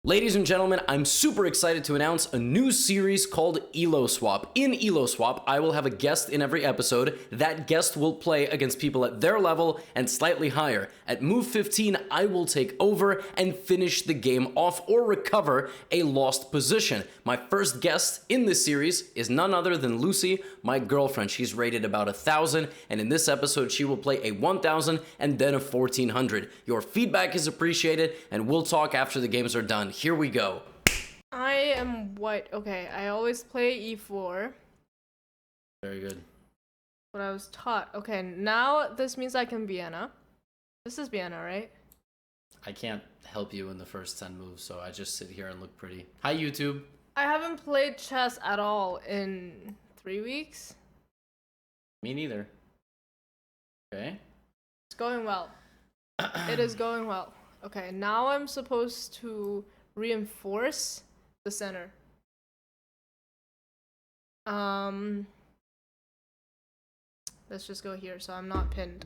Ladies and gentlemen, I'm super excited to announce a new series called Elo Swap. In Elo Swap, I will have a guest in every episode. That guest will play against people at their level and slightly higher. At move 15, I will take over and finish the game off or recover a lost position. My first guest in this series is none other than Lucy, my girlfriend. She's rated about 1,000, and in this episode, she will play a 1,000 and then a 1,400. Your feedback is appreciated, and we'll talk after the games are done. Here we go. I am white. Okay, I always play e4. Very good. What I was taught. Okay, now this means I can Vienna. This is Vienna, right? I can't help you in the first 10 moves, so I just sit here and look pretty. Hi, YouTube. I haven't played chess at all in 3 weeks. Me neither. Okay. It's going well. It is going well. Okay, now I'm supposed to reinforce the center. Let's just go here so I'm not pinned.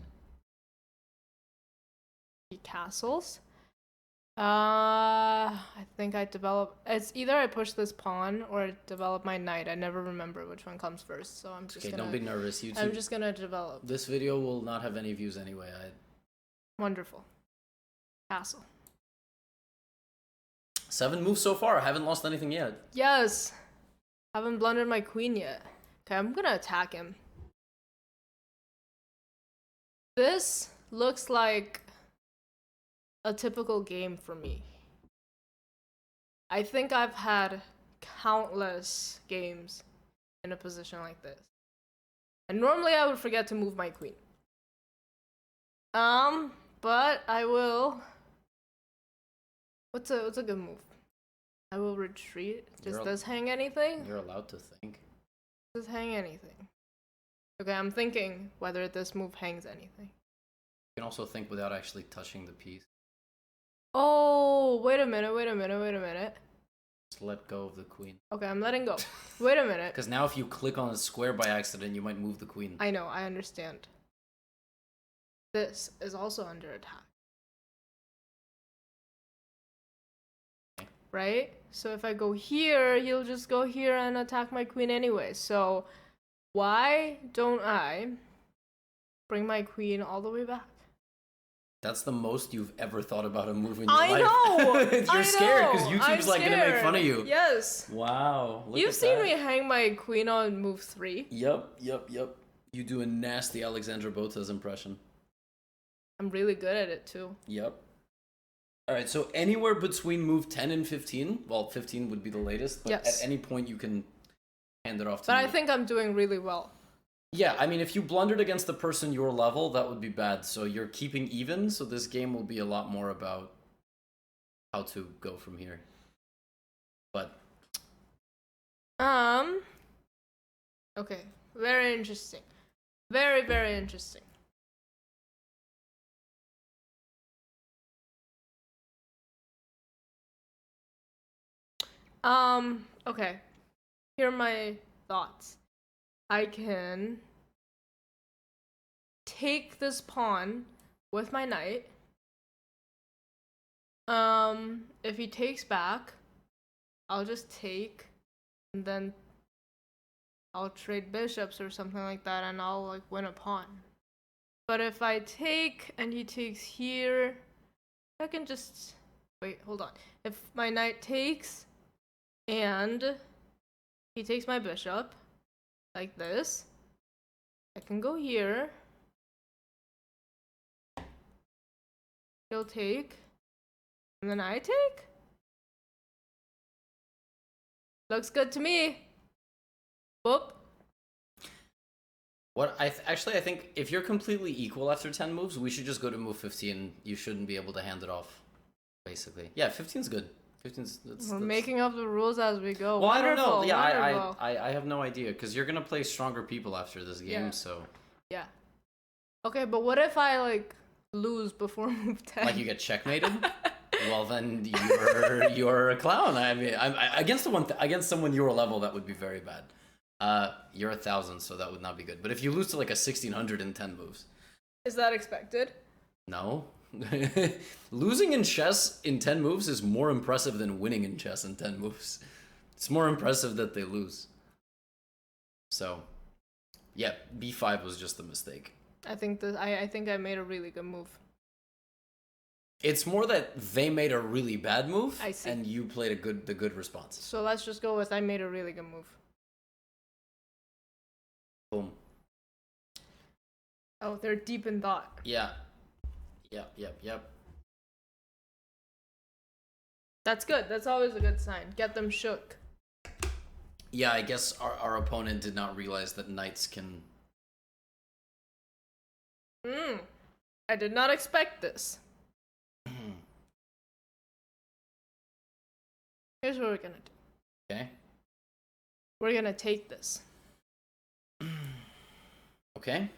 Castles. I think I develop. It's either I push this pawn or I develop my knight. I never remember which one comes first, so I'm just okay. Don't be nervous, YouTube. I'm just gonna develop. This video will not have any views anyway. Wonderful. Castle. 7 moves so far. I haven't lost anything yet. Yes. Haven't blundered my queen yet. Okay, I'm gonna attack him. This looks like a typical game for me. I think I've had countless games in a position like this. And normally I would forget to move my queen. But I will. What's a good move? I will retreat. Does this hang anything? You're allowed to think. Does this hang anything? Okay, I'm thinking whether this move hangs anything. You can also think without actually touching the piece. Oh, wait a minute. Just let go of the queen. Okay, I'm letting go. Wait a minute. Because now if you click on a square by accident, you might move the queen. I know, I understand. This is also under attack. Right? So if I go here, you'll just go here and attack my queen anyway. So why don't I bring my queen all the way back? That's the most you've ever thought about a move in your life. I know! You're scared because YouTube's like gonna make fun of you. Yes. Wow. You've seen me hang my queen on move 3. Yep. You do a nasty Alexandra Botas impression. I'm really good at it too. Yep. Alright, so anywhere between move 10 and 15, well, 15 would be the latest, but yes. At any point you can hand it off to me. But me. I think I'm doing really well. Yeah, I mean, if you blundered against the person your level, that would be bad. So you're keeping even, so this game will be a lot more about how to go from here. But... Okay, very interesting. Very, very interesting. Okay. Here are my thoughts. I can take this pawn with my knight. If he takes back, I'll just take, and then I'll trade bishops or something like that, and I'll like win a pawn. But if I take and he takes here, I can just wait, hold on. If my knight takes and he takes my bishop like this, I can go here. He'll take, and then I take. Looks good to me. Whoop. What I think if you're completely equal after 10 moves, we should just go to move 15. You shouldn't be able to hand it off, basically. Yeah, 15's good. 15's We're making up the rules as we go. Well, wonderful, I don't know. Yeah, wonderful. I have no idea because you're gonna play stronger people after this game. Yeah. So yeah. Okay, but what if I like lose before move 10? Like you get checkmated? Well, then you're a clown. I mean, against someone your level, that would be very bad. You're 1,000, so that would not be good. But if you lose to like a 1,600 in 10 moves, is that expected? No. Losing in chess in 10 moves is more impressive than winning in chess in 10 moves. It's more impressive that they lose. So, yeah, b5 was just a mistake. I think I made a really good move. It's more that they made a really bad move, I see. and you played the good response. So let's just go with I made a really good move. Boom. Oh, they're deep in thought. Yeah. Yep. That's good. That's always a good sign. Get them shook. Yeah, I guess our opponent did not realize that knights can... I did not expect this. Here's what we're gonna do. Okay. We're gonna take this. Okay.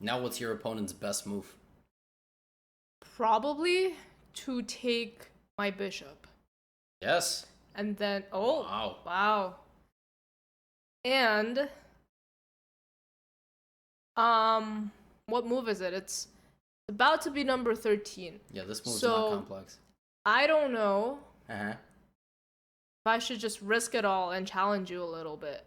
Now what's your opponent's best move? Probably to take my bishop. Yes. And then, oh, wow. And, what move is it? It's about to be number 13. Yeah, this move's So, not complex. I don't know Uh-huh. if I should just risk it all and challenge you a little bit.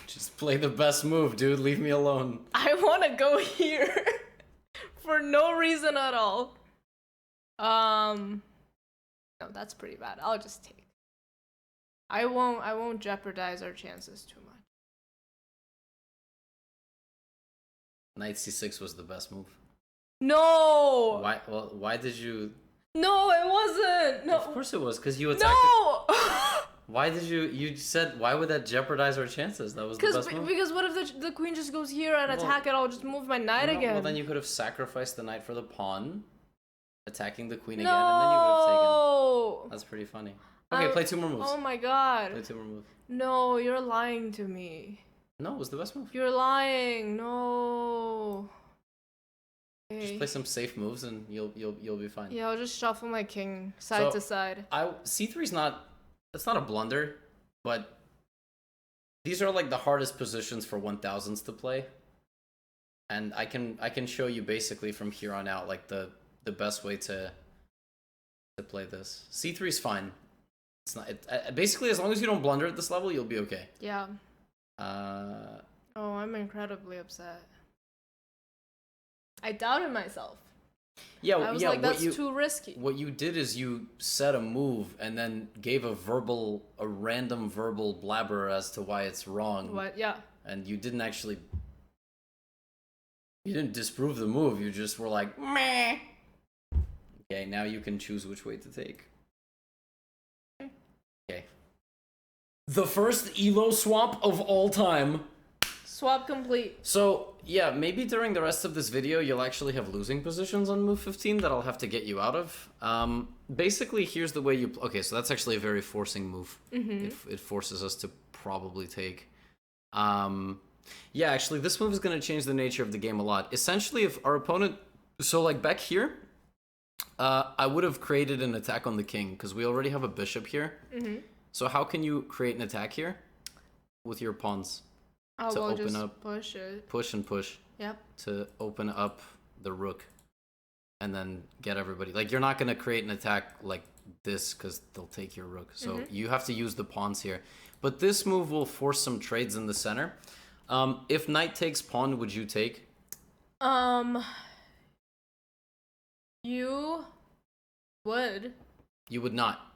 Just play the best move, dude. Leave me alone. I want to go here for no reason at all. No, that's pretty bad. I'll just take. I won't jeopardize our chances too much. Knight c6 was the best move. No. Why? Well, why did you? No, it wasn't. No. Of course it was, because you attacked. No. Why did you? You said why would that jeopardize our chances? That was the best move. Because what if the queen just goes here and attack it? I'll just move my knight again. Well, then you could have sacrificed the knight for the pawn, attacking the queen again, and then you would have taken. That's pretty funny. Okay, play 2 more moves. Oh my god. Play 2 more moves. No, you're lying to me. No, it was the best move. You're lying. No. Okay. Just play some safe moves and you'll be fine. Yeah, I'll just shuffle my king side to side. C3 is not. That's not a blunder, but these are like the hardest positions for 1000s to play. And I can show you basically from here on out like the best way to play this. C3 is fine. It's not basically as long as you don't blunder at this level, you'll be okay. Yeah. Oh, I'm incredibly upset. I doubted myself. Yeah, I was like, that's too risky. What you did is you said a move and then gave a random verbal blabber as to why it's wrong. What? Yeah. And you didn't disprove the move. You just were like, meh. Okay, now you can choose which way to take. Okay. The first Elo swap of all time. Swap complete. So, yeah, maybe during the rest of this video, you'll actually have losing positions on move 15 that I'll have to get you out of. Basically, here's the way you... Okay, so that's actually a very forcing move. It forces us to probably take. Yeah, actually, this move is going to change the nature of the game a lot. Essentially, if our opponent... So, like, back here, I would have created an attack on the king, because we already have a bishop here. So how can you create an attack here? With your pawns. Oh, to we'll open just up, push it. push and push. Yep. To open up the rook, and then get everybody. Like you're not gonna create an attack like this because they'll take your rook. So you have to use the pawns here. But this move will force some trades in the center. If knight takes pawn, would you take? You would. You would not.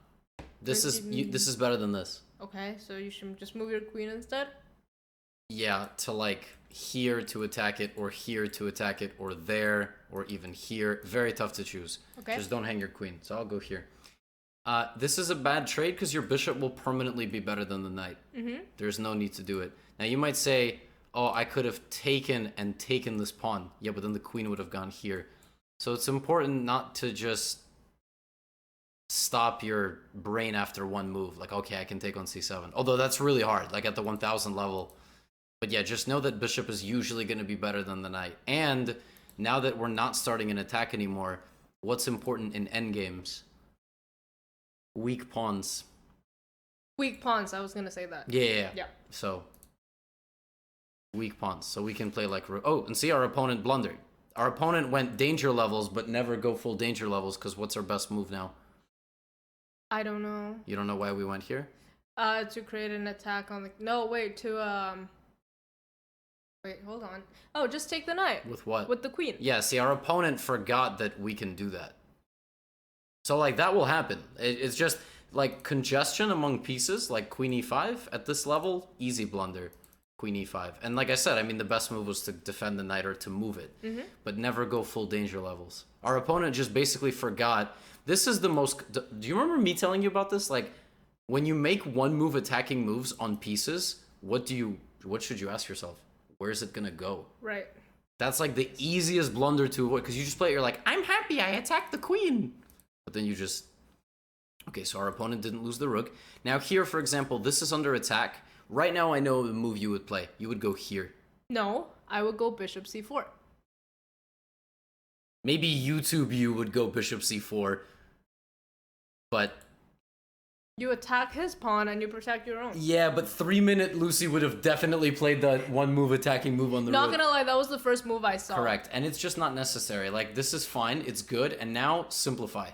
This is better than this. Okay, so you should just move your queen instead. Yeah, to like here to attack it, or here to attack it, or there, or even here. Very tough to choose. Okay. Just don't hang your queen. So I'll go here. This is a bad trade because your bishop will permanently be better than the knight. There's no need to do it. Now you might say, oh, I could have taken this pawn. Yeah, but then the queen would have gone here. So it's important not to just stop your brain after one move. Like, okay, I can take on c7. Although that's really hard, like at the 1000 level. But yeah, just know that bishop is usually going to be better than the knight. And now that we're not starting an attack anymore, what's important in endgames? Weak pawns. Weak pawns, I was going to say that. Yeah. So Weak pawns. So we can play like... Oh, and see, our opponent blundered. Our opponent went danger levels, but never go full danger levels, because what's our best move now? I don't know. You don't know why we went here? To create an attack on the... No, wait, Wait, hold on. Oh, just take the knight. With what? With the queen. Yeah, see, our opponent forgot that we can do that. So, like, that will happen. It's just, like, congestion among pieces, like queen e5 at this level, easy blunder. Queen e5. And like I said, I mean, the best move was to defend the knight or to move it. But never go full danger levels. Our opponent just basically forgot. This is the most... Do you remember me telling you about this? Like, when you make one move attacking moves on pieces, what should you ask yourself? Where is it gonna go? Right. That's like the easiest blunder to avoid, because you just play it, you're like, I'm happy, I attacked the queen. But then you just... Okay, so our opponent didn't lose the rook. Now here, for example, this is under attack. Right now I know the move you would play. You would go here. No, I would go bishop c4. Maybe YouTube you would go bishop c4. But... You attack his pawn and you protect your own. Yeah, but 3-minute Lucy would have definitely played that one move attacking move on the Not rook. gonna lie, that was the first move I saw. Correct, and it's just not necessary. Like, this is fine, it's good, and now simplify.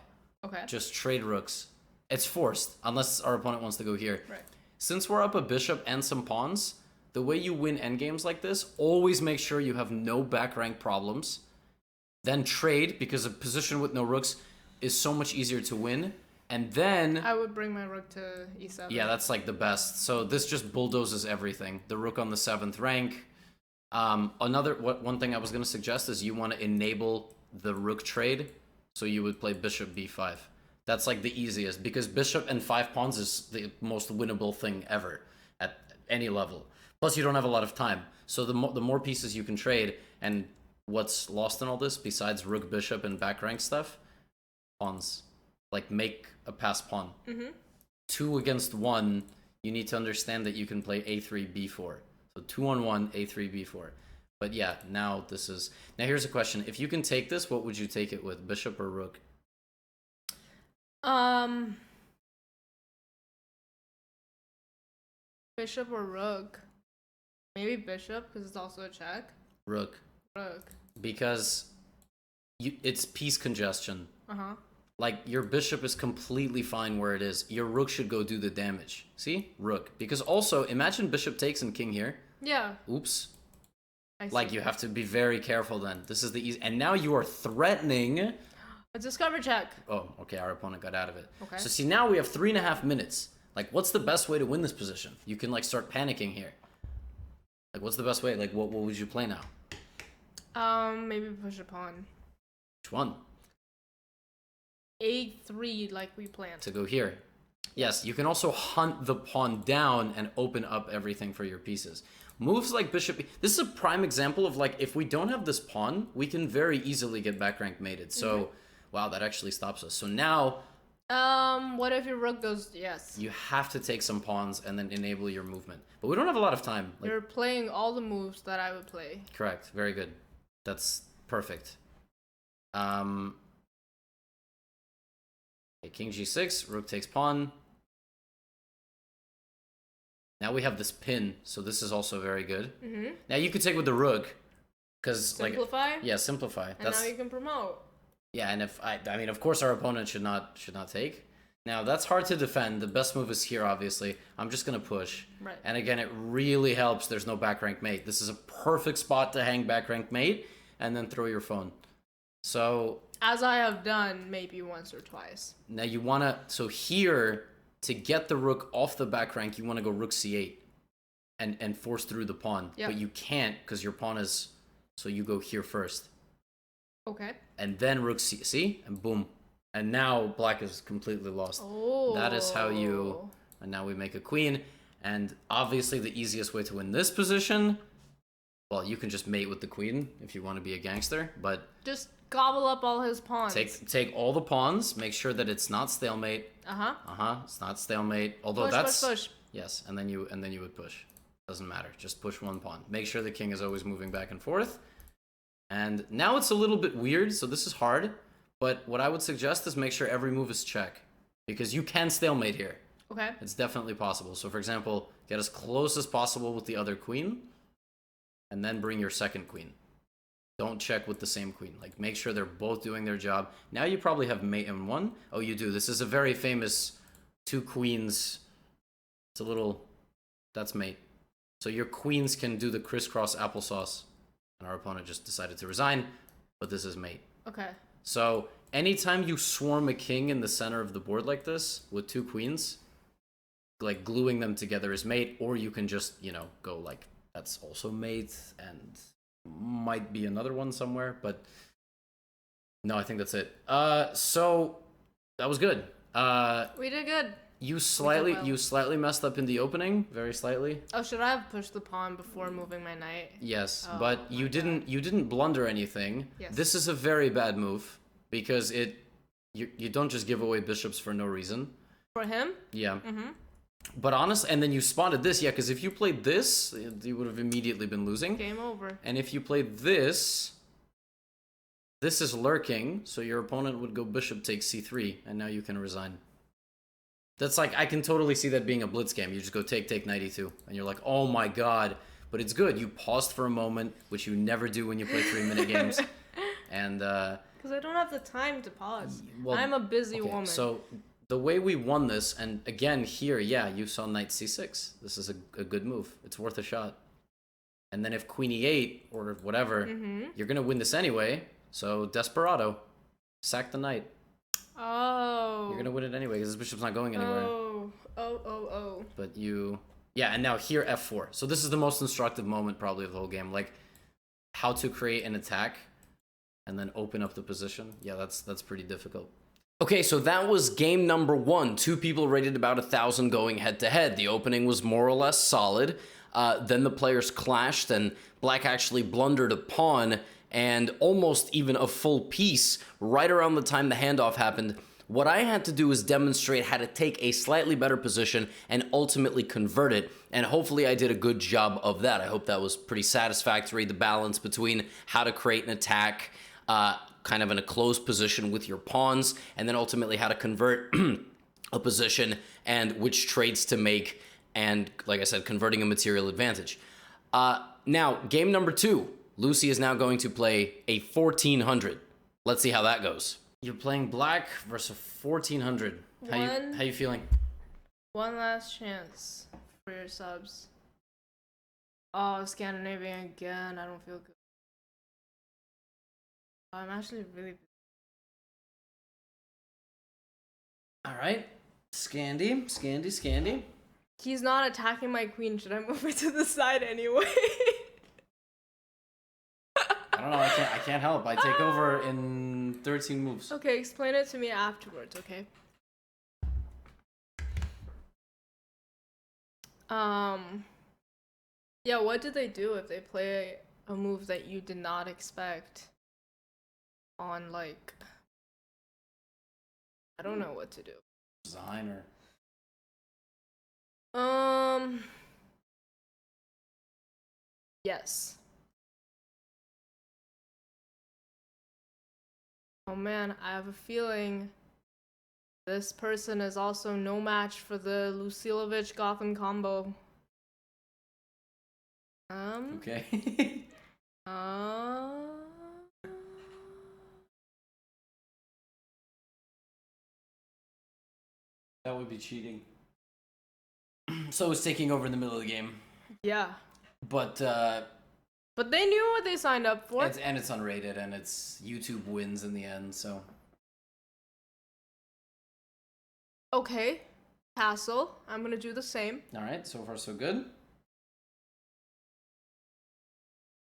Okay. Just trade rooks. It's forced, unless our opponent wants to go here. Right. Since we're up a bishop and some pawns, the way you win endgames like this, always make sure you have no back rank problems. Then trade, because a position with no rooks is so much easier to win. And then... I would bring my rook to e7. Yeah, that's like the best. So this just bulldozes everything. The rook on the 7th rank. One thing I was going to suggest is you want to enable the rook trade. So you would play bishop b5. That's like the easiest, because bishop and 5 pawns is the most winnable thing ever at any level. Plus you don't have a lot of time. So the more pieces you can trade, and what's lost in all this besides rook, bishop, and back rank stuff? Pawns. Like, make a pass pawn. 2 against 1, you need to understand that you can play a3, b4. So 2 on 1, a3, b4. But yeah, now this is... Now here's a question. If you can take this, what would you take it with? Bishop or rook? Bishop or rook? Maybe bishop, because it's also a check. Rook. Rook. Because it's piece congestion. Uh-huh. Like, your bishop is completely fine where it is. Your rook should go do the damage. See? Rook. Because also, imagine bishop takes and king here. Yeah. Oops. I see. Like, you have to be very careful then. This is the easy... And now you are threatening... A discover check. Oh, okay, our opponent got out of it. Okay. So see, now we have 3.5 minutes. Like, what's the best way to win this position? You can, like, start panicking here. Like, what's the best way? Like, what would you play now? Maybe push a pawn. Which one? A3, like we planned. To go here. Yes, you can also hunt the pawn down and open up everything for your pieces. Moves like bishop... This is a prime example of, like, if we don't have this pawn, we can very easily get back rank mated. So, wow, that actually stops us. So now... What if your rook goes... Yes. You have to take some pawns and then enable your movement. But we don't have a lot of time. Like, you're playing all the moves that I would play. Correct. Very good. That's perfect. Okay, king g6, rook takes pawn. Now we have this pin, so this is also very good. Now you could take with the rook, because simplify. Yeah, simplify. And now you can promote. Yeah, and if I mean, of course, our opponent should not take. Now that's hard to defend. The best move is here, obviously. I'm just gonna push. Right. And again, it really helps. There's no back rank mate. This is a perfect spot to hang back rank mate, and then throw your phone. So. As I have done maybe once or twice. Now you wanna, so here, to get the rook off the back rank, you wanna go rook c8 and force through the pawn. Yep. But you can't, because your pawn is, so you go here first. Okay. And then rook c, see? And boom. And now black is completely lost. Oh. That is how you, and now we make a queen. And obviously the easiest way to win this position, well, you can just mate with the queen if you want to be a gangster, but... Just gobble up all his pawns. Take all the pawns, make sure that it's not stalemate. It's not stalemate. Although push. Yes, and then you would push. Doesn't matter. Just push one pawn. Make sure the king is always moving back and forth. And now it's a little bit weird, so this is hard, but what I would suggest is make sure every move is check, because you can stalemate here. Okay. It's definitely possible. So for example, get as close as possible with the other queen. and then bring your second queen. Don't check with the same queen. Like, make sure they're both doing their job. Now you probably have mate in one. Oh, you do. This is a very famous two queens. It's a little... That's mate. So your queens can do the crisscross applesauce. And our opponent just decided to resign, but this is mate. Okay. So anytime you swarm a king in the center of the board like this with two queens, like gluing them together is mate, or you can just, you know, go like, that's also mate, and might be another one somewhere, but no, I think that's it. So that was good. We did good. You slightly messed up in the opening, very slightly. Oh, should I have pushed the pawn before moving my knight? Yes, but you didn't blunder anything. Yes. This is a very bad move because you don't just give away bishops for no reason. For him? Yeah. But honestly, and then you spotted this, yeah, because if you played this, you would have immediately been losing. Game over. And if you played this, this is lurking, so your opponent would go bishop takes c3, and now you can resign. That's like, I can totally see that being a blitz game. You just go take knight e2, and you're like, oh my god. But it's good. You paused for a moment, which you never do when you play 3-minute games. And, because I don't have the time to pause. well, I'm a busy woman. So the way we won this, and again here, yeah, you saw knight c6. This is a good move. It's worth a shot. And then if queen e8 or whatever, you're going to win this anyway. So desperado. Sack the knight. Oh. You're going to win it anyway because this bishop's not going anywhere. Oh. But you... Yeah, and now here f4. So this is the most instructive moment probably of the whole game. Like, how to create an attack and then open up the position. Yeah, that's pretty difficult. Okay, so that was game number 1. 2 people rated about 1,000 going head-to-head. The opening was more or less solid. Then the players clashed, and black actually blundered a pawn and almost even a full piece right around the time the handoff happened. What I had to do was demonstrate how to take a slightly better position and ultimately convert it, and hopefully I did a good job of that. I hope that was pretty satisfactory, the balance between how to create an attack, kind of in a closed position with your pawns, and then ultimately how to convert a position and which trades to make, and like I said, converting a material advantage. Now, game number 2. Lucy is now going to play a 1400. Let's see how that goes. You're playing black versus 1400. How you feeling? One last chance for your subs. Oh, Scandinavian again. I don't feel good. I'm actually really... Alright. Scandi. He's not attacking my queen. Should I move it to the side anyway? I don't know. I can't help. I take over in 13 moves. Okay, explain it to me afterwards, okay? Yeah, what did they do if they play a move that you did not expect on, like... I don't know what to do. Design or... Yes. Oh man, I have a feeling this person is also no match for the Lucilovich Gotham combo. Okay. That would be cheating. So it's taking over in the middle of the game. Yeah. But they knew what they signed up for. it's unrated, and it's YouTube wins in the end, so. Okay. Castle. I'm gonna do the same. Alright, so far so good.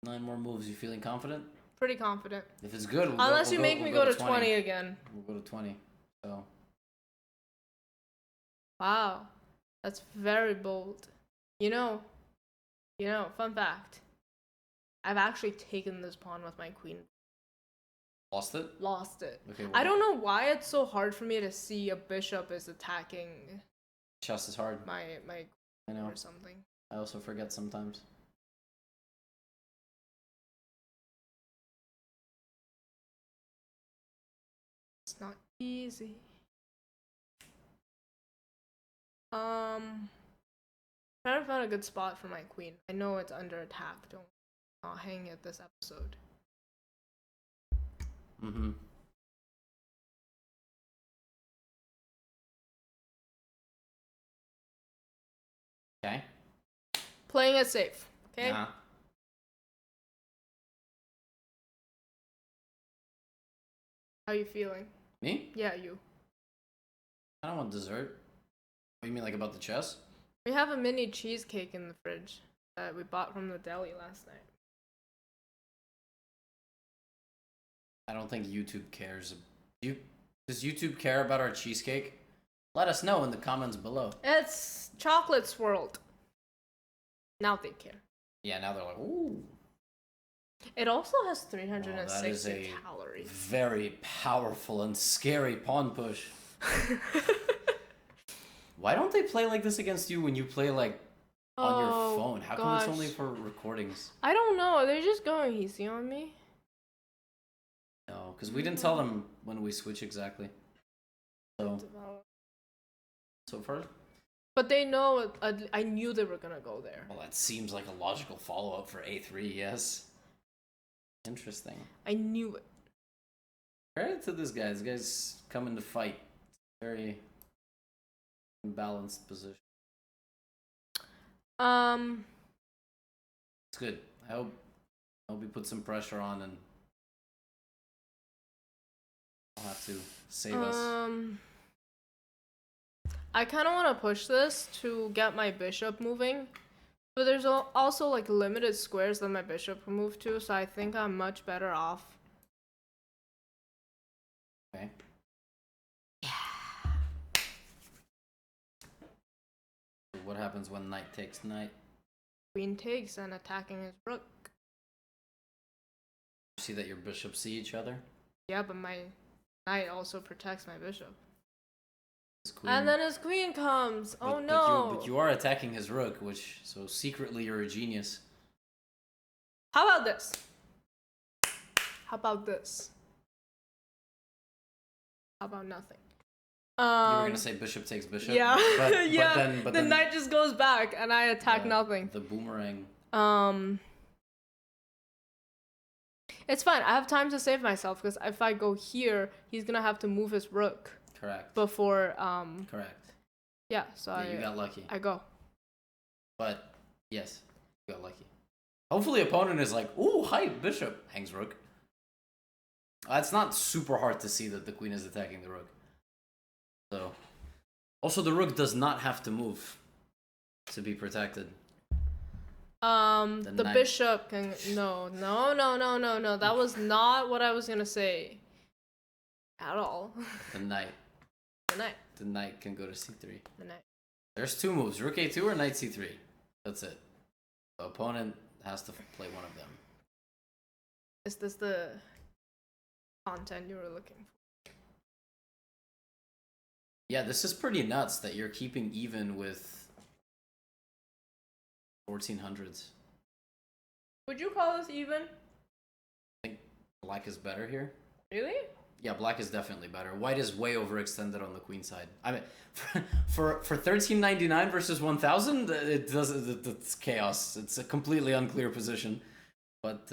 9 more moves, you feeling confident? Pretty confident. If it's good, Unless you make me go to 20 again. We'll go to 20, so. Wow. That's very bold. You know, fun fact. I've actually taken this pawn with my queen. Lost it? Lost it. Okay, well, I don't know why it's so hard for me to see a bishop is attacking chess is hard. my I know. or something. I also forget sometimes. It's not easy. Trying to find a good spot for my queen. I know it's under attack. Don't. not hang it this episode. Mm-hmm. Okay. Playing it safe, okay? Uh-huh. How you feeling? Me? Yeah, you. I don't want dessert. What do you mean, like about the chess? We have a mini cheesecake in the fridge that we bought from the deli last night. I don't think YouTube cares. Does YouTube care about our cheesecake? Let us know in the comments below. It's chocolate swirled. Now they care. Yeah, now they're like, ooh. It also has Well, that is 360 a calories. very powerful and scary pawn push. Why don't they play like this against you when you play like on your phone? How come it's only for recordings? I don't know. They're just going easy on me. No, because we didn't tell them when we switch exactly. So far. But they know. I knew they were gonna go there. Well, that seems like a logical follow-up for A3, yes. Interesting. I knew it. Credit to this guy. This guy's coming to fight. Very imbalanced position. It's good. I hope we put some pressure on and I'll have to save us. I kind of want to push this to get my bishop moving, but there's also like limited squares that my bishop can move to, so I think I'm much better off. Okay. Yeah. So what happens when knight takes knight? Queen takes and attacking his rook. See that your bishops see each other? Yeah, but my knight also protects my bishop. Queen. And then his queen comes. Oh no! But you are attacking his rook, which so secretly you're a genius. How about this? How about this? How about nothing? You were gonna say bishop takes bishop. Yeah, but, yeah. But the then, knight just goes back, and I attack nothing. The boomerang. It's fine. I have time to save myself because if I go here, he's gonna have to move his rook. Correct. Before Correct. Yeah. So you got lucky. I go. But yes, you got lucky. Hopefully, opponent is like, ooh, hi, bishop, hangs rook. It's not super hard to see that the queen is attacking the rook. So, also the rook does not have to move to be protected. The bishop can no. That was not what I was gonna say. At all. The knight. The knight. The knight can go to c3. The knight. There's two moves: rook a2 or knight c3. That's it. The opponent has to play one of them. Is this the content you were looking for? Yeah, this is pretty nuts that you're keeping even with 1400s. Would you call this even? I think black is better here. Really? Yeah, black is definitely better. White is way overextended on the queen side. I mean, for 1399 versus 1000, it's chaos. It's a completely unclear position. But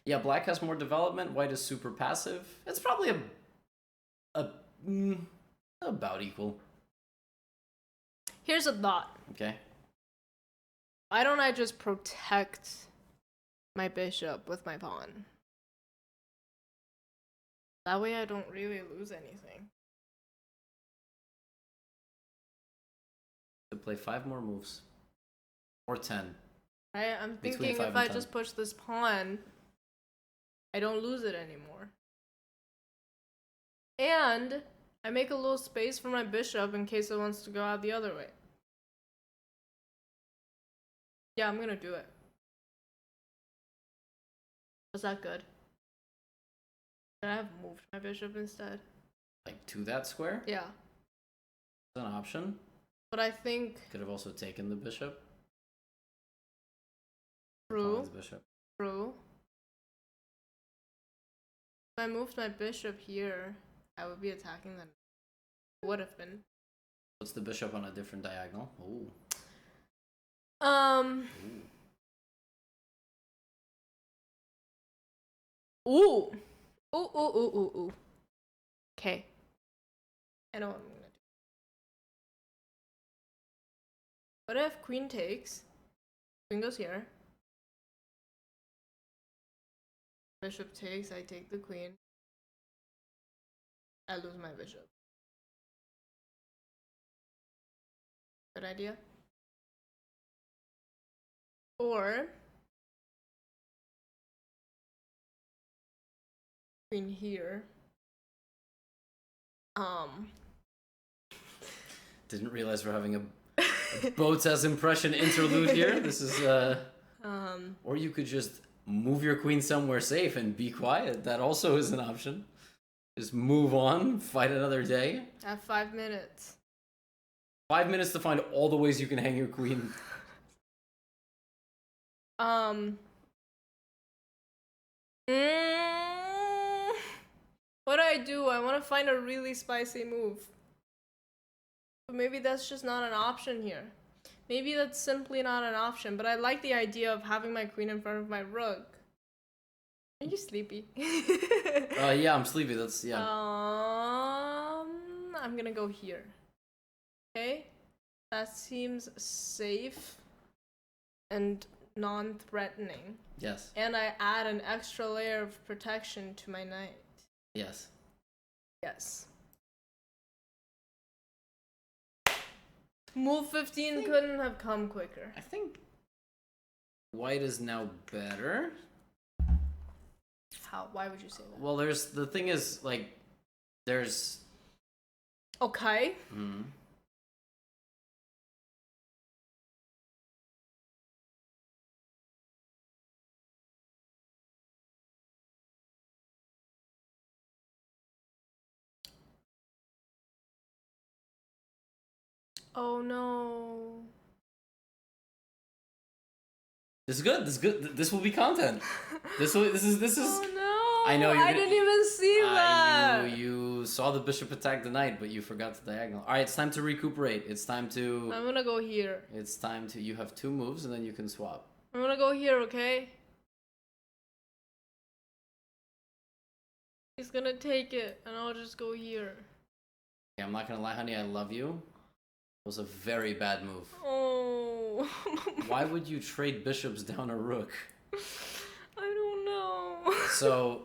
yeah, black has more development. White is super passive. It's probably about equal. Here's a thought. Okay. Why don't I just protect my bishop with my pawn? That way I don't really lose anything. To play 5 more moves. Or 10. I'm thinking if I just push this pawn, I don't lose it anymore. And I make a little space for my bishop in case it wants to go out the other way. Yeah, I'm gonna do it. Was that good? Could I have moved my bishop instead? Like to that square? Yeah. That's an option. But I think... Could have also taken the bishop. True. Bishop. True. If I moved my bishop here, I would be attacking them. Would have been. Puts the bishop on a different diagonal. Ooh. Ooh. Ooh. Ooh. Okay. I know what I'm gonna do. What if queen takes? Queen goes here. Bishop takes, I take the queen. I lose my bishop. Good idea. Or queen here. Didn't realize we're having a Botez impression interlude here. This is or you could just move your queen somewhere safe and be quiet. That also is an option. Just move on, fight another day. I have 5 minutes. 5 minutes to find all the ways you can hang your queen. What do? I want to find a really spicy move. But maybe that's just not an option here. Maybe that's simply not an option, but I like the idea of having my queen in front of my rook. Are you sleepy? Yeah, I'm sleepy. That's, yeah. I'm gonna go here. Okay? That seems safe and non-threatening. Yes. And I add an extra layer of protection to my knight. Yes. Yes. Move 15 couldn't have come quicker. I think white is now better. How? Why would you say that? Well, the thing is, like, there's... Okay. Oh no. This is good. This is good. This will be content. This is. Oh no! I know I didn't even see that. You saw the bishop attack the knight, but you forgot the diagonal. All right, it's time to recuperate. It's time to. I'm gonna go here. It's time to. You have 2 moves, and then you can swap. I'm gonna go here, okay? He's gonna take it, and I'll just go here. Okay, I'm not gonna lie, honey. I love you. It was a very bad move. Oh. Why would you trade bishops down a rook? I don't know. So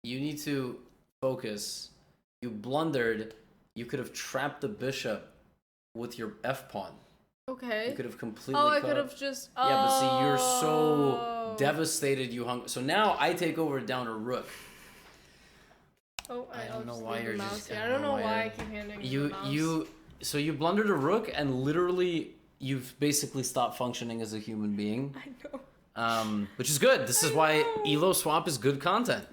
you need to focus. You blundered. You could have trapped the bishop with your f pawn. Okay. You could have completely. Oh, I could have just. Yeah, but see, you're so devastated. You hung. So now I take over down a rook. Oh, I don't know why you're just. I don't know why I keep handing the mouse. So you blundered a rook, and literally you've basically stopped functioning as a human being. I know. Which is good. This is why Elo Swap is good content.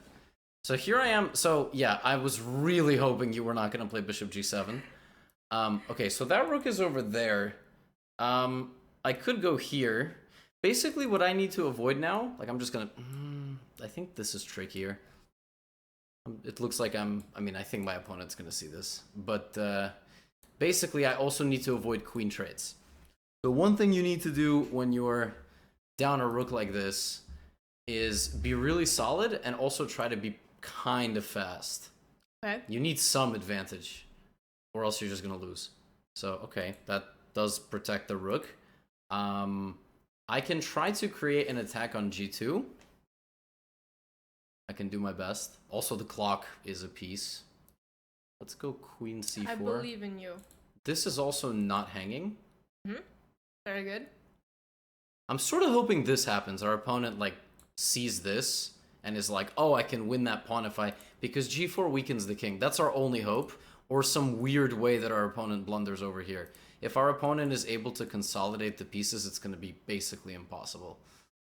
So here I am. So yeah, I was really hoping you were not going to play Bishop G7. Okay, so that rook is over there. I could go here. Basically, what I need to avoid now, like I'm just gonna. I think this is trickier. It looks like I think my opponent's gonna see this, but basically, I also need to avoid queen trades. The one thing you need to do when you're down a rook like this is be really solid and also try to be kind of fast. Okay. You need some advantage, or else you're just gonna lose. So okay, that does protect the rook. I can try to create an attack on g2. I can do my best. Also, the clock is a piece. Let's go queen c4. I believe in you. This is also not hanging. Very good. I'm sort of hoping this happens. Our opponent, like, sees this and is like, oh, I can win that pawn if I... Because g4 weakens the king. That's our only hope. Or some weird way that our opponent blunders over here. If our opponent is able to consolidate the pieces, it's going to be basically impossible.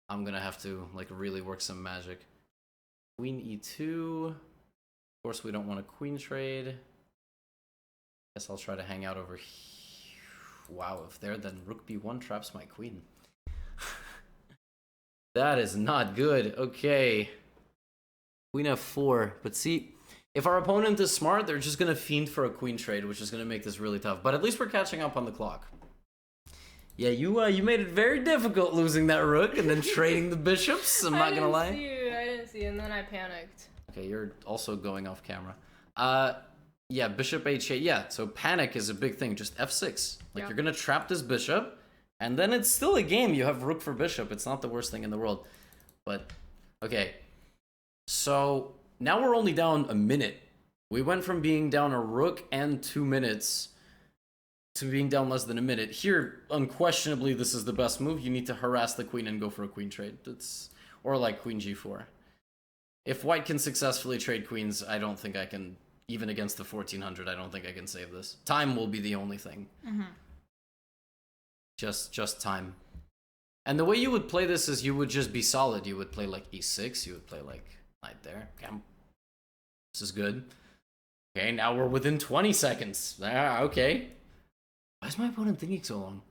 I'm going to have to, like, really work some magic. Queen e2. Of course, we don't want a queen trade. Guess I'll try to hang out over here. Wow, if there, then rook b1 traps my queen. That is not good. Okay. Queen f4. But see, if our opponent is smart, they're just going to fiend for a queen trade, which is going to make this really tough. But at least we're catching up on the clock. Yeah, you made it very difficult losing that rook and then trading the bishops. I'm not gonna lie. I didn't see, and then I panicked. Okay, you're also going off camera. Yeah, bishop h8. Yeah, so panic is a big thing. Just f6. Like Yeah. you're gonna trap this bishop, and then it's still a game. You have rook for bishop. It's not the worst thing in the world. But okay, so now we're only down a minute. We went from being down a rook and 2 minutes to being down less than a minute. Here, unquestionably, this is the best move. You need to harass the queen and go for a queen trade. Or like queen g4. If white can successfully trade queens, I don't think I can, even against the 1400, I don't think I can save this. Time will be the only thing. Just time. And the way you would play this is you would just be solid. You would play like e6, you would play like knight there. Okay, this is good. Okay, now we're within 20 seconds. Okay. Why is my opponent thinking so long?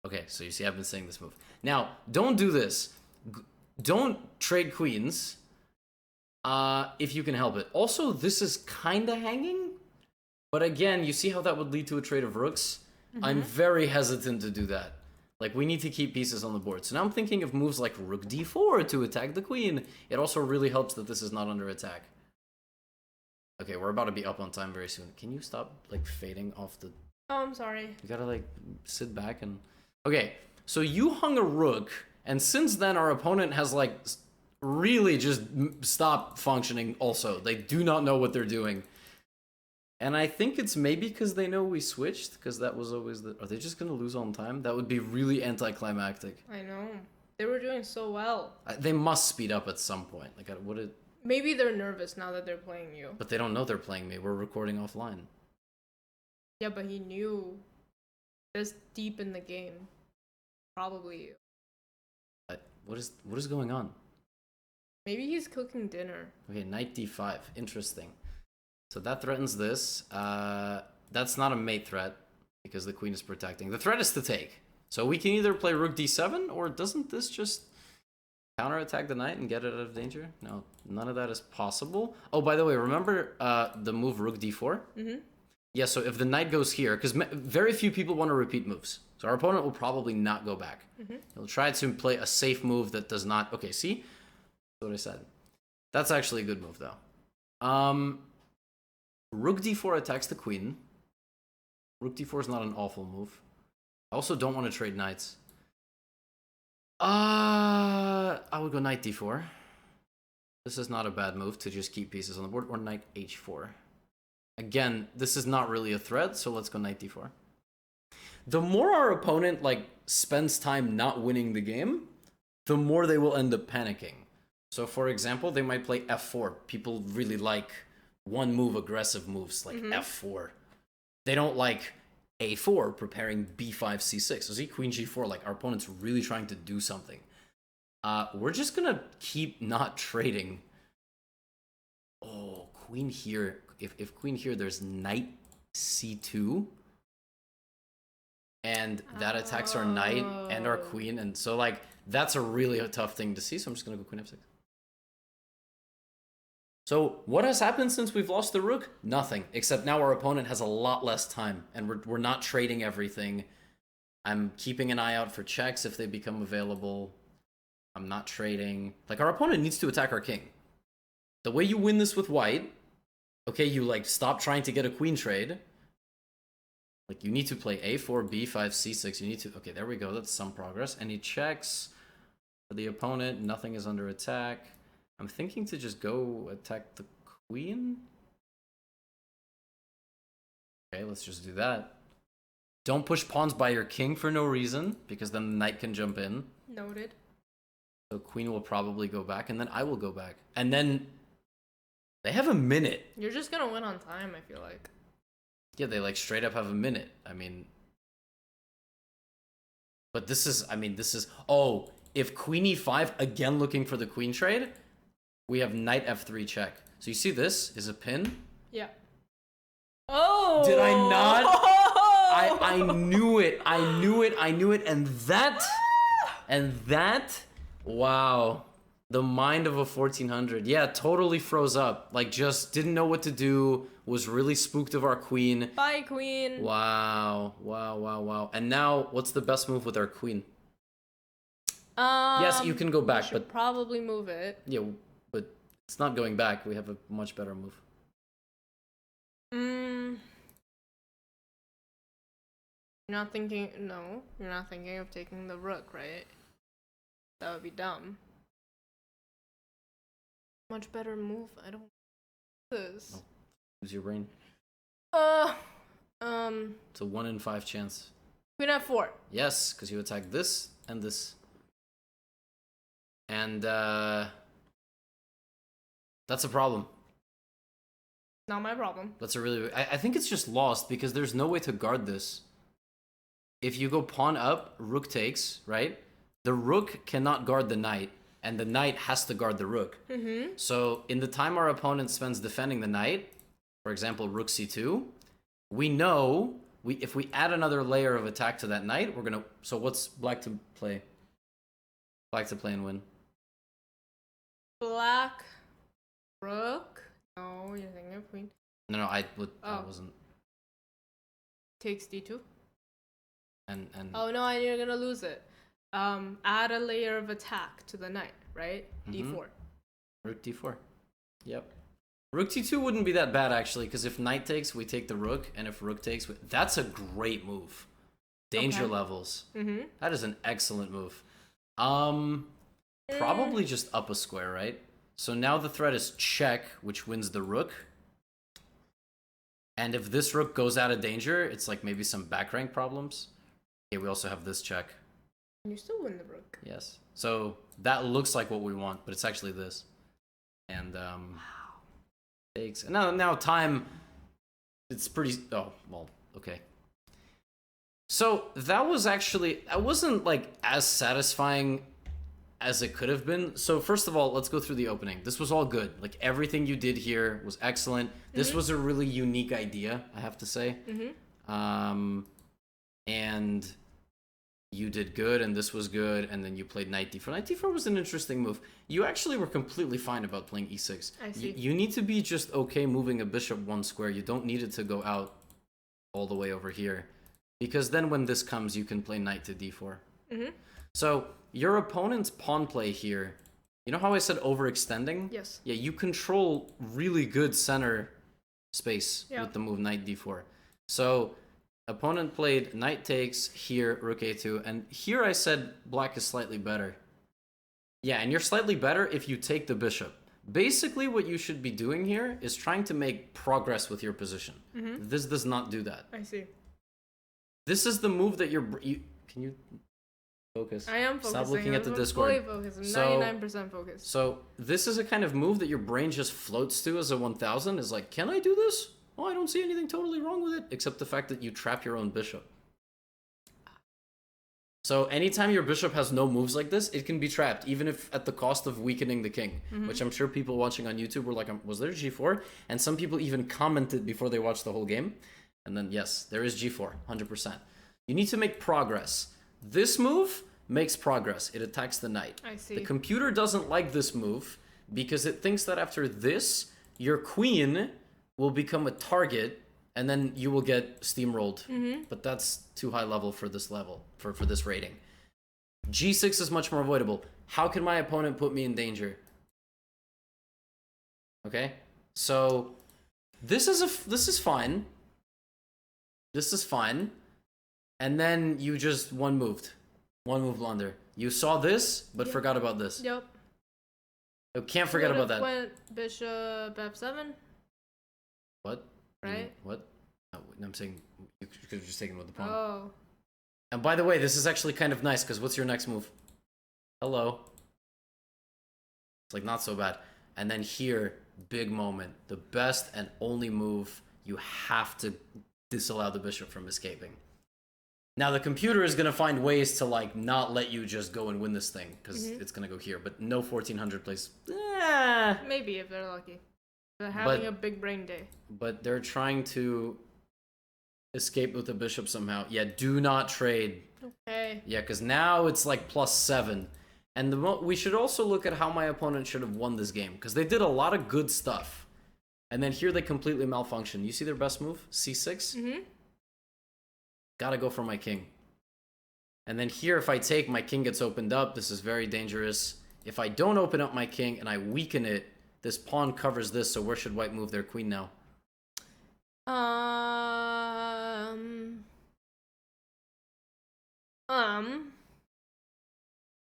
Okay, so you see I've been saying this move. Now, don't do this. Don't trade queens if you can help it. Also, this is kind of hanging. But again, you see how that would lead to a trade of rooks? I'm very hesitant to do that. Like, we need to keep pieces on the board. So now I'm thinking of moves like rook d4 to attack the queen. It also really helps that this is not under attack. Okay, we're about to be up on time very soon. Can you stop, like, fading off the... Oh, I'm sorry. You gotta, like, sit back and... Okay, so you hung a rook, and since then our opponent has, like, really just stopped functioning also. They do not know what they're doing. And I think it's maybe because they know we switched, because that was always the... Are they just gonna lose on time? That would be really anticlimactic. I know. They were doing so well. They must speed up at some point. Like, Maybe they're nervous now that they're playing you. But they don't know they're playing me. We're recording offline. Yeah, but he knew this deep in the game. Probably you. What is going on? Maybe he's cooking dinner. Okay, knight d5. Interesting. So that threatens this. That's not a mate threat, because the queen is protecting. The threat is to take. So we can either play rook d7, or doesn't this just counterattack the knight and get it out of danger? No, none of that is possible. Oh, by the way, remember the move rook d4? Yeah, so if the knight goes here, because very few people want to repeat moves. So our opponent will probably not go back. He'll try to play a safe move that does not... Okay, see? That's what I said. That's actually a good move, though. Rook d4 attacks the queen. Rook d4 is not an awful move. I also don't want to trade knights. I would go knight d4. This is not a bad move to just keep pieces on the board. Or knight h4. Again, this is not really a threat, so let's go knight d4. The more our opponent, like, spends time not winning the game, the more they will end up panicking. So, for example, they might play f4. People really like one-move aggressive moves, like f4. They don't like a4, preparing b5, c6. So see, queen g4, like, our opponent's really trying to do something. We're just gonna keep not trading. Oh, queen here. If queen here, there's knight c2. And that attacks our knight and our queen. And so, like, that's a really tough thing to see. So I'm just gonna go queen f6. So what has happened since we've lost the rook? Nothing, except now our opponent has a lot less time, and we're not trading everything. I'm keeping an eye out for checks if they become available. I'm not trading. Like, our opponent needs to attack our king. The way you win this with white, okay, you, like, stop trying to get a queen trade. Like, you need to play a4, b5, c6. You need to... Okay, there we go. That's some progress. And he checks for the opponent. Nothing is under attack. I'm thinking to just go attack the queen. Okay, let's just do that. Don't push pawns by your king for no reason, because then the knight can jump in. Noted. So queen will probably go back, and then I will go back. And then they have a minute. You're just gonna win on time, I feel like. Yeah, they, like, straight up have a minute. I mean... But this is... I mean, this is... Oh, if queen e5, again looking for the queen trade... We have knight f3 check. So you see this is a pin? Yeah. Oh! Did I not? I knew it. I knew it. And that... Wow. The mind of a 1400. Yeah, totally froze up. Like, just didn't know what to do. Was really spooked of our queen. Bye, queen. Wow. Wow, wow, wow. And now, what's the best move with our queen? Um, Yes, you can go back, we should but... probably move it. Yeah, but it's not going back. We have a much better move. You're not thinking... No, you're not thinking of taking the rook, right? That would be dumb. Much better move. I don't... This. Oh, use your brain. It's a 1 in 5 chance. Queen f4. Yes, because you attack this and this. And, that's a problem. Not my problem. That's a really... I think it's just lost because there's no way to guard this. If you go pawn up, rook takes, right? The rook cannot guard the knight, and the knight has to guard the rook. So in the time our opponent spends defending the knight, for example, rook c2, we know if we add another layer of attack to that knight, we're gonna... So what's black to play? Black to play and win. Black rook. No, you're thinking of queen. No, I wasn't. Takes d2. And oh no, you're gonna lose it. Add a layer of attack to the knight, right? d4. Rook d4. Yep. Rook d2 wouldn't be that bad actually, because if knight takes, we take the rook, and if rook takes, that's a great move. Danger levels. That is an excellent move. Probably just up a square, right? So now the threat is check, which wins the rook. And if this rook goes out of danger, it's like maybe some back rank problems. Okay, we also have this check. And you still win the rook. Yes. So that looks like what we want, but it's actually this. And takes. And now time. It's pretty. Oh well. Okay. So that wasn't like as satisfying as it could have been. So first of all, let's go through the opening. This was all good. Like everything you did here was excellent. This was a really unique idea, I have to say. And you did good, and this was good, and then you played knight d4. Knight d4 was an interesting move. You actually were completely fine about playing e6. I see. You need to be just okay moving a bishop one square. You don't need it to go out all the way over here. Because then when this comes, you can play knight to d4. So your opponent's pawn play here, you know how I said overextending? Yes. Yeah, you control really good center space with the move knight d4. So opponent played knight takes here, rook a2, and here I said black is slightly better. Yeah, and you're slightly better if you take the bishop. Basically, what you should be doing here is trying to make progress with your position. This does not do that. I see. This is the move that can you focus? I am focusing. Stop looking at the I'm Discord. fully focused. I'm 99% focused. So this is a kind of move that your brain just floats to as a 1000. Is like, can I do this? Oh, I don't see anything totally wrong with it, except the fact that you trap your own bishop. So anytime your bishop has no moves like this, it can be trapped, even if at the cost of weakening the king, which I'm sure people watching on YouTube were like, was there g4? And some people even commented before they watched the whole game. And then, yes, there is g4, 100%. You need to make progress. This move makes progress. It attacks the knight. I see. The computer doesn't like this move because it thinks that after this, your queen will become a target and then you will get steamrolled. But that's too high level for this level, for this rating. g6 is much more avoidable. How can my opponent put me in danger? Okay, so this is fine. This is fine. And then you just one move blunder. You saw this, but forgot about this. Yep. You can't forget about that. Went bishop f7. What? Right? What? No, I'm saying you could have just taken with the pawn. Oh. And by the way, this is actually kind of nice, because what's your next move? Hello. It's like not so bad. And then here, big moment. The best and only move. You have to disallow the bishop from escaping. Now, the computer is going to find ways to, like, not let you just go and win this thing, because it's going to go here. But no 1400 place. Maybe, if they're lucky. They're having a big brain day. But they're trying to escape with the bishop somehow. Yeah, do not trade. Okay. Yeah, because now it's like +7. And we should also look at how my opponent should have won this game, because they did a lot of good stuff. And then here they completely malfunction. You see their best move? C6? Mm-hmm. Gotta go for my king. And then here, if I take, my king gets opened up. This is very dangerous. If I don't open up my king and I weaken it, this pawn covers this, so where should white move their queen now?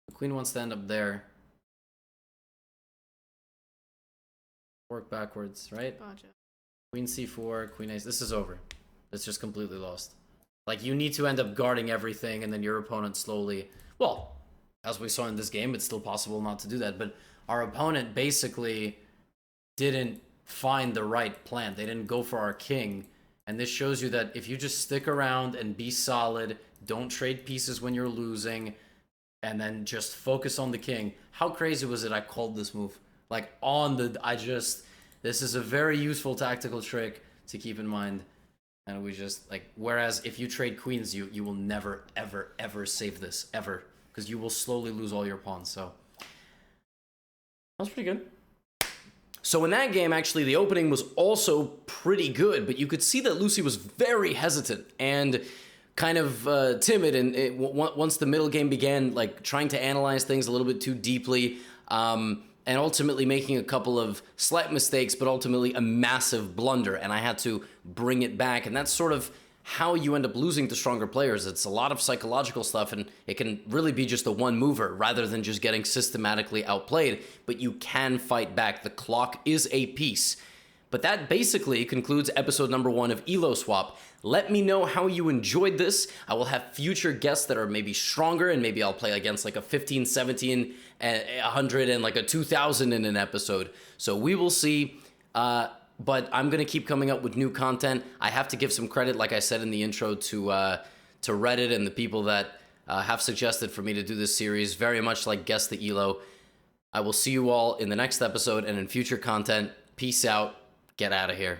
The queen wants to end up there. Work backwards, right? Gotcha. Queen c4, queen a. This is over. It's just completely lost. Like, you need to end up guarding everything, and then your opponent slowly... Well, as we saw in this game, it's still possible not to do that, but our opponent basically didn't find the right plan. They didn't go for our king, and this shows you that if you just stick around and be solid, don't trade pieces when you're losing, and then just focus on the king. How crazy was it I called this move? Like, on the... This is a very useful tactical trick to keep in mind. And we just, like, whereas if you trade queens, you will never, ever, ever save this, ever. Because you will slowly lose all your pawns, so. That was pretty good. So in that game, actually, the opening was also pretty good, but you could see that Lucy was very hesitant and kind of timid, and once the middle game began, like, trying to analyze things a little bit too deeply, and ultimately making a couple of slight mistakes, but ultimately a massive blunder, and I had to bring it back, and that's sort of how you end up losing to stronger players. It's a lot of psychological stuff, and it can really be just a one mover rather than just getting systematically outplayed, but you can fight back. The clock is a piece. But that basically concludes episode number 1 of Elo Swap. Let me know how you enjoyed this. I will have future guests that are maybe stronger, and maybe I'll play against like a 15, 17, 100, and like a 2000 in an episode. So we will see. But I'm going to keep coming up with new content. I have to give some credit, like I said in the intro, to Reddit and the people that have suggested for me to do this series, very much like Guess the Elo. I will see you all in the next episode and in future content. Peace out. Get out of here.